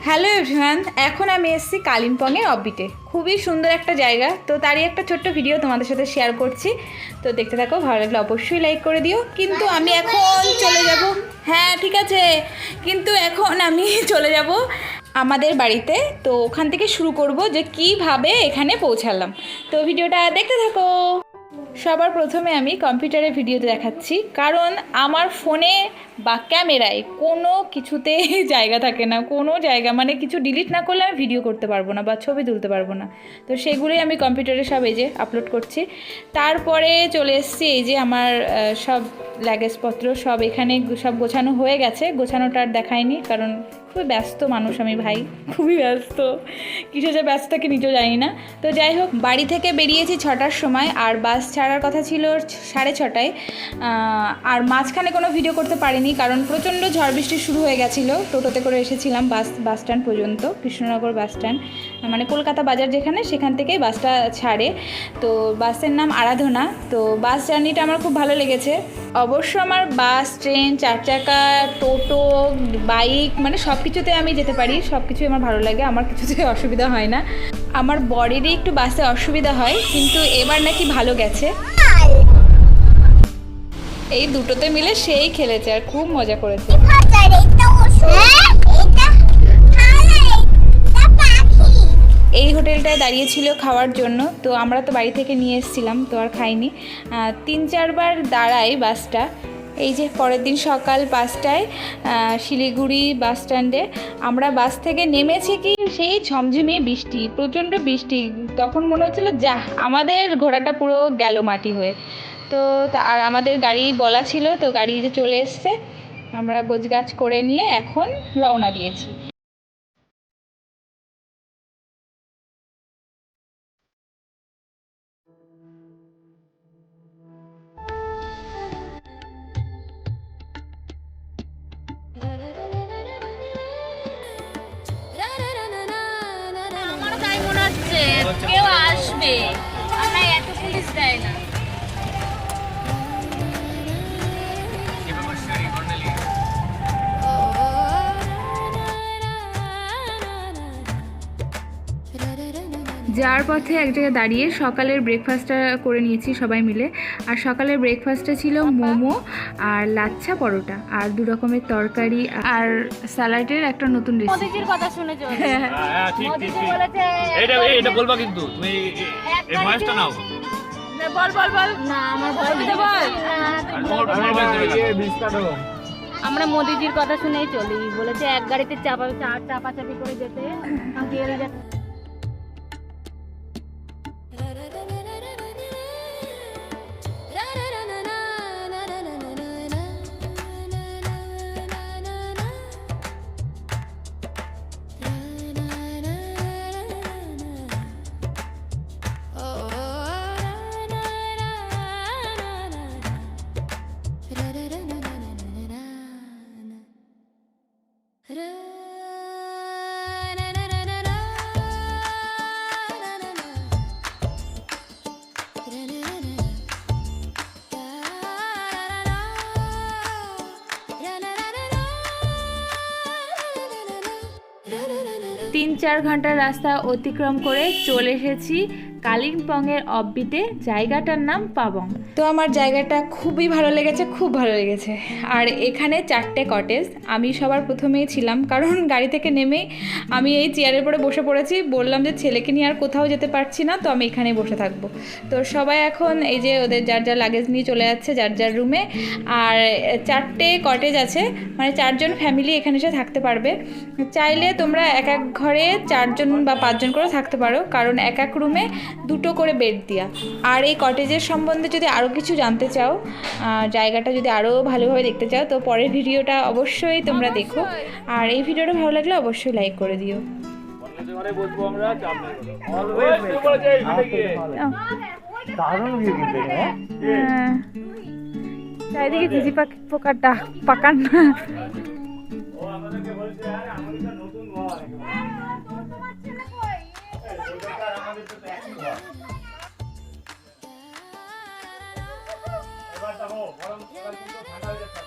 Hello everyone, এখন আমি এসেছি কালিম্পংয়ের অববিটে। খুবই সুন্দর একটা জায়গা, তো তারই একটা ছোট্ট ভিডিও তোমাদের সাথে শেয়ার করছি। তো দেখতে থাকো, ভালো লাগলে অবশ্যই লাইক করে দিও। কিন্তু আমি এখন চলে যাব, হ্যাঁ ঠিক আছে, কিন্তু এখন আমি চলে যাব আমাদের বাড়িতে। তো ওখান থেকে শুরু করব যে কিভাবে এখানে পৌঁছালাম। তো ভিডিওটা দেখতে থাকো। সবার প্রথমে আমি কম্পিউটারে ভিডিওতে দেখাচ্ছি, কারণ আমার ফোনে বা ক্যামেরায় কোনো কিছুতে জায়গা থাকে না, কোনো জায়গা মানে কিছু ডিলিট না করলে আমি ভিডিও করতে পারবো না বা ছবি তুলতে পারবো না। তো সেগুলোই আমি কম্পিউটারে সব এই যে আপলোড করছি। তারপরে চলে এসেছি, এই যে আমার সব লাগেজপত্র সব এখানে সব গোছানো হয়ে গেছে। গোছানোটা আর দেখায়নি, কারণ খুবই ব্যস্ত মানুষ আমি, ভাই খুবই ব্যস্ত, কিসে যে ব্যস্ত থাকে নিজেও জানি না। তো যাই হোক, বাড়ি থেকে বেরিয়েছি 6টার সময়, আর বাস ছাড়ার কথা ছিল 6:30টায়। আর মাঝখানে কোনো ভিডিও করতে পারিনি, কারণ প্রচণ্ড ঝড় বৃষ্টি শুরু হয়ে গেছিলো। টোটোতে করে এসেছিলাম বাস স্ট্যান্ড পর্যন্ত, কৃষ্ণনগর বাস স্ট্যান্ড, মানে কলকাতা বাজার যেখানে, সেখান থেকেই বাসটা ছাড়ে। তো বাসের নাম আরাধনা। তো বাস জার্নিটা আমার খুব ভালো লেগেছে। অবশ্য আমার বাস, ট্রেন, 4 চাকা, টোটো, বাইক, মানে সব কিছুতে আমি যেতে পারি, সব কিছুই আমার ভালো লাগে, আমার কিছুতে অসুবিধা হয় না। আমার বডিরই একটু বাসে অসুবিধা হয়, কিন্তু এবার নাকি ভালো গেছে। এই দুটোতে মিলে সেই খেলেছে আর খুব মজা করেছে। এই হোটেলটায় দাঁড়িয়েছিল খাওয়ার জন্য, তো আমরা তো বাড়ি থেকে নিয়ে এসেছিলাম, তো আর খাইনি। 3-4 বার দাঁড়াই বাসটা। এই যে পরের দিন সকাল 5টায় শিলিগুড়ি বাস স্ট্যান্ডে আমরা বাস থেকে নেমেছি, কি সেই ঝমঝমিয়ে বৃষ্টি, প্রচণ্ড বৃষ্টি। তখন মনে হচ্ছিল যা, আমাদের ঘোড়াটা পুরো গেল মাটি হয়ে। তো আর আমাদের গাড়ি বলা ছিল, তো গাড়ি যে চলে এসছে, আমরা গোছগাছ করে নিয়ে এখন রওনা দিয়েছি। আমারও তাই মনে হচ্ছে কেউ আসবে, আমরা এত পুলিশ দেয় না। যাওয়ার পথে এক জায়গায় দাঁড়িয়ে সকালের ব্রেকফাস্টটা করে নিয়েছি সবাই মিলে। আর সকালের ব্রেকফাস্টে ছিল মোমো আর লাচ্ছা পরোটা আর 2 রকমের তরকারি আর স্যালাডের একটা নতুন রেসিপি। মোদিজির কথা শুনে চলে। হ্যাঁ ঠিক ঠিক মোদিজি ঠিক। বলেছে এটা বলবা, কিন্তু তুমি এই ভয়েসটা নাও। বল না, আমার ভয় দিতে বল। তোমার ভয়েস দেবে না। আমরা মোদিজির কথা শুনেই চলি, বলেছে এক গাড়িতে চাপাচাপি করে যেতে গিয়ে যাচ্ছে। তিন 4 ঘন্টার রাস্তা অতিক্রম করে চলে এসেছি কালিম্পংয়ের অববিটে। জায়গাটার নাম পাবং। তো আমার জায়গাটা খুবই ভালো লেগেছে, খুব ভালো লেগেছে। আর এখানে 4টে কটেজ, আমি সবার প্রথমেই ছিলাম, কারণ গাড়ি থেকে নেমেই আমি এই চেয়ারের পরে বসে পড়েছি। বললাম যে ছেলেকে নিয়ে আর কোথাও যেতে পারছি না, তো আমি এখানেই বসে থাকবো। তো সবাই এখন এই যে ওদের যার যার লাগেজ নিয়ে চলে যাচ্ছে যার যার রুমে। আর 4টে কটেজ আছে, মানে 4 জন ফ্যামিলি এখানে এসে থাকতে পারবে। চাইলে তোমরা এক এক ঘরে 4 জন বা 5 জন করে থাকতে পারো, কারণ এক এক রুমে 2টো করে বেড দেওয়া। আর এই কটেজের সম্বন্ধে যদি আরও কিছু জানতে চাও, জায়গাটা যদি আরও ভালোভাবে দেখতে চাও, তো পরের ভিডিওটা অবশ্যই তোমরা দেখো। আর এই ভিডিওটা ভালো লাগলে অবশ্যই লাইক করে দিও। চারিদিকে ঝিঝি পোকার ডাক, পাকার না। এবার দেখো গরম কিন্তু ঠান্ডা হয়ে যাচ্ছে।